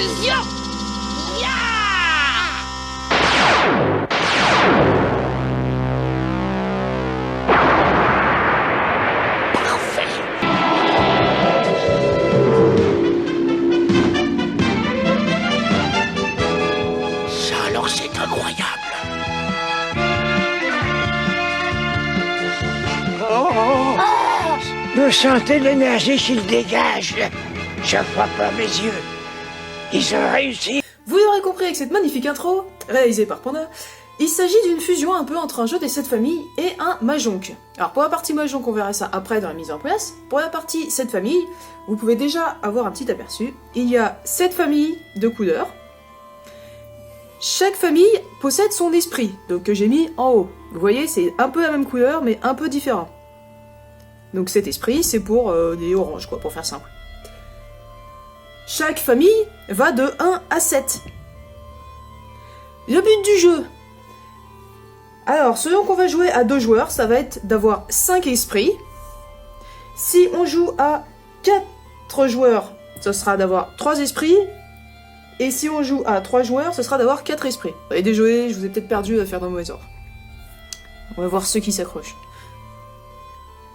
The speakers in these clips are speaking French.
collision. Ya! Parfait. Ça alors c'est incroyable. Vous sentez l'énergie qu'il dégage? Je crois pas mes yeux. Ils ont réussi. Vous l'aurez compris avec cette magnifique intro, réalisée par Panda, il s'agit d'une fusion un peu entre un jeu des 7 familles et un Mahjong. Alors pour la partie Mahjong, on verra ça après dans la mise en place. Pour la partie 7 familles, vous pouvez déjà avoir un petit aperçu. Il y a 7 familles de couleurs. Chaque famille possède son esprit, donc que j'ai mis en haut. Vous voyez, c'est un peu la même couleur, mais un peu différent. Donc cet esprit, c'est pour des oranges, quoi, pour faire simple. Chaque famille va de 1 à 7. Le but du jeu. Alors, selon qu'on va jouer à 2 joueurs, ça va être d'avoir 5 esprits. Si on joue à 4 joueurs, ce sera d'avoir 3 esprits. Et si on joue à 3 joueurs, ce sera d'avoir 4 esprits. Et désolé, je vous ai peut-être perdu à faire dans le mauvais ordre. On va voir ceux qui s'accrochent.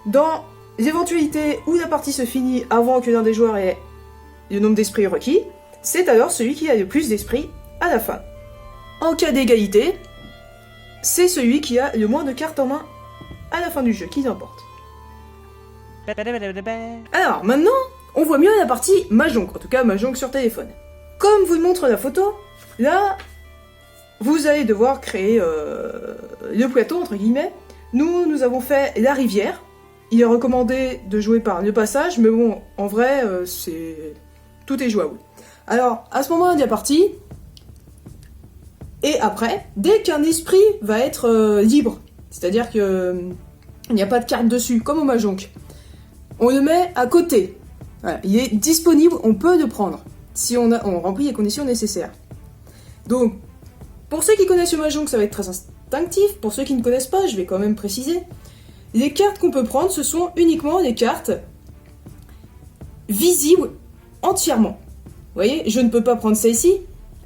Dans l'éventualité où la partie se finit avant que l'un des joueurs ait le nombre d'esprits requis, c'est alors celui qui a le plus d'esprits à la fin. En cas d'égalité, c'est celui qui a le moins de cartes en main à la fin du jeu qui l'emporte. Alors maintenant, on voit mieux la partie Mahjong, en tout cas Mahjong sur téléphone. Comme vous le montre la photo, là, vous allez devoir créer le plateau, entre guillemets. Nous avons fait la rivière. Il est recommandé de jouer par le passage, mais bon, en vrai, tout est jouable. Alors, à ce moment-là de la partie, et après, dès qu'un esprit va être libre, c'est-à-dire qu'il n'y a pas de carte dessus, comme au Mahjong, on le met à côté. Voilà, il est disponible, on peut le prendre, si on remplit les conditions nécessaires. Donc, pour ceux qui connaissent le Mahjong, ça va être très instinctif. Pour ceux qui ne connaissent pas, je vais quand même préciser. Les cartes qu'on peut prendre, ce sont uniquement les cartes visibles entièrement. Vous voyez, je ne peux pas prendre celle-ci,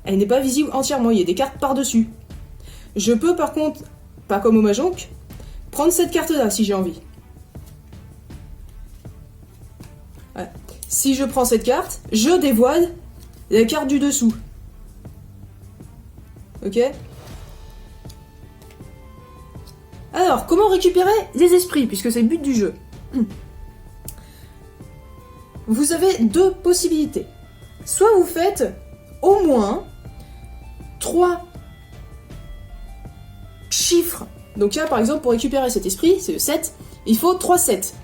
elle n'est pas visible entièrement, il y a des cartes par-dessus. Je peux par contre, pas comme au Mahjong, prendre cette carte-là si j'ai envie. Voilà. Si je prends cette carte, je dévoile la carte du dessous. Ok ? Alors, comment récupérer les esprits, puisque c'est le but du jeu? Vous avez 2 possibilités. Soit vous faites au moins 3 chiffres. Donc là, par exemple, pour récupérer cet esprit, c'est le 7, il faut 3 7.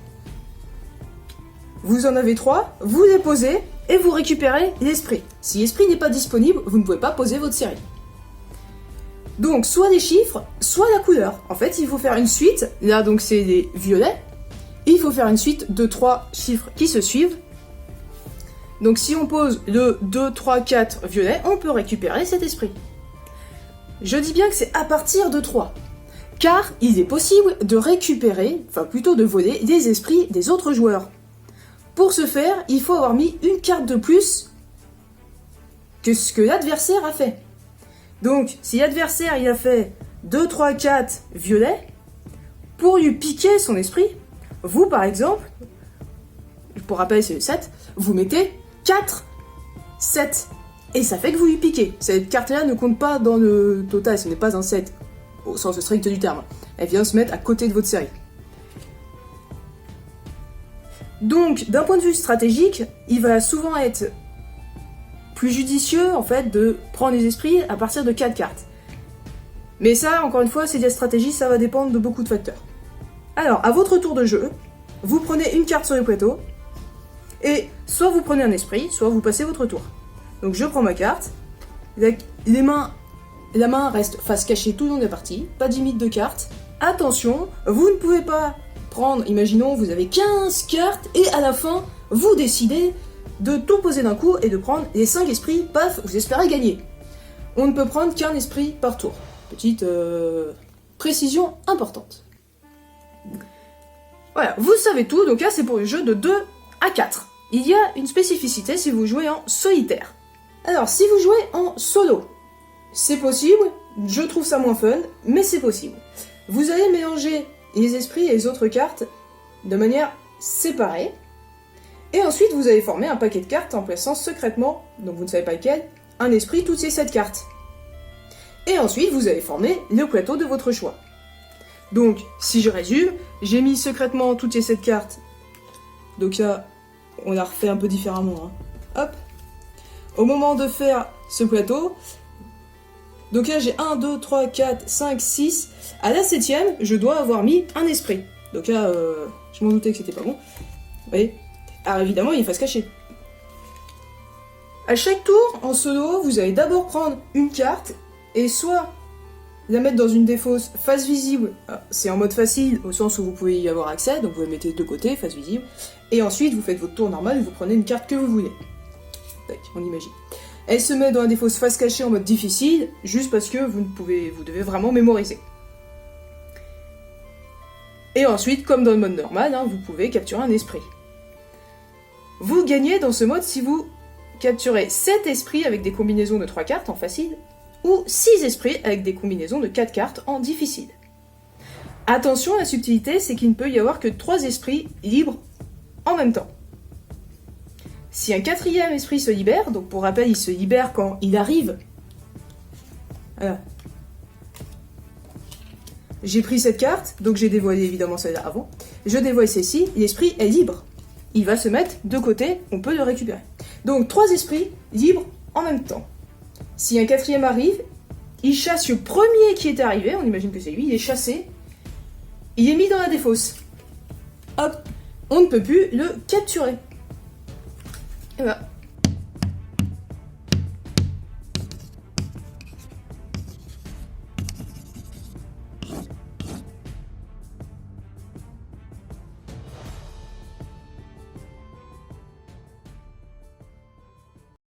Vous en avez 3, vous les posez, et vous récupérez l'esprit. Si l'esprit n'est pas disponible, vous ne pouvez pas poser votre série. Donc, soit les chiffres, soit la couleur. En fait, il faut faire une suite. Là, donc, c'est les violets. Il faut faire une suite de 3 chiffres qui se suivent. Donc, si on pose le 2, 3, 4 violet, on peut récupérer cet esprit. Je dis bien que c'est à partir de 3. Car il est possible de récupérer, enfin plutôt de voler, les esprits des autres joueurs. Pour ce faire, il faut avoir mis une carte de plus que ce que l'adversaire a fait. Donc, si l'adversaire il a fait 2, 3, 4 violets, pour lui piquer son esprit, vous par exemple, pour rappel c'est le 7, vous mettez 4, 7. Et ça fait que vous lui piquez. Cette carte-là ne compte pas dans le total, ce n'est pas un 7, au sens strict du terme. Elle vient se mettre à côté de votre série. Donc, d'un point de vue stratégique, il va souvent être plus judicieux en fait de prendre les esprits à partir de 4 cartes. Mais ça, encore une fois, c'est de la stratégie, ça va dépendre de beaucoup de facteurs. Alors, à votre tour de jeu, vous prenez une carte sur le plateau, et soit vous prenez un esprit, soit vous passez votre tour. Donc je prends ma carte, la main reste face cachée tout le long de la partie, pas de limite de cartes. Attention, vous ne pouvez pas prendre, imaginons, vous avez 15 cartes, et à la fin, vous décidez de tout poser d'un coup et de prendre les 5 esprits, paf, vous espérez gagner. On ne peut prendre qu'un esprit par tour. Petite précision importante. Voilà, vous savez tout, donc là c'est pour le jeu de 2 à 4. Il y a une spécificité si vous jouez en solitaire. Alors, si vous jouez en solo, c'est possible, je trouve ça moins fun, mais c'est possible. Vous allez mélanger les esprits et les autres cartes de manière séparée, et ensuite vous allez former un paquet de cartes en plaçant secrètement, donc vous ne savez pas lequel, un esprit toutes ces 7 cartes. Et ensuite vous allez former le plateau de votre choix. Donc, si je résume, j'ai mis secrètement toutes ces 7 cartes, donc là, on l'a refait un peu différemment, hein. Hop. Au moment de faire ce plateau, donc là j'ai 1, 2, 3, 4, 5, 6. À la 7ème, je dois avoir mis un esprit. Donc là, je m'en doutais que c'était pas bon. Vous voyez? Alors évidemment, il y a une face cachée. À chaque tour, en solo, vous allez d'abord prendre une carte et soit la mettre dans une des fosses face visible. C'est en mode facile, au sens où vous pouvez y avoir accès, donc vous la mettez de côté, face visible. Et ensuite, vous faites votre tour normal et vous prenez une carte que vous voulez. Tac, on imagine. Elle se met dans des fausses face cachée en mode difficile, juste parce que vous devez vraiment mémoriser. Et ensuite, comme dans le mode normal, hein, vous pouvez capturer un esprit. Vous gagnez dans ce mode si vous capturez 7 esprits avec des combinaisons de 3 cartes en facile, ou 6 esprits avec des combinaisons de 4 cartes en difficile. Attention, la subtilité, c'est qu'il ne peut y avoir que 3 esprits libres en même temps. Si un 4e esprit se libère, donc pour rappel, il se libère quand il arrive. Voilà. J'ai pris cette carte, donc j'ai dévoilé évidemment celle-là avant. Je dévoile celle-ci, l'esprit est libre. Il va se mettre de côté, on peut le récupérer. Donc 3 esprits libres en même temps. Si un 4e arrive, il chasse le premier qui est arrivé, on imagine que c'est lui, il est chassé, il est mis dans la défausse. Hop, on ne peut plus le capturer. Et voilà.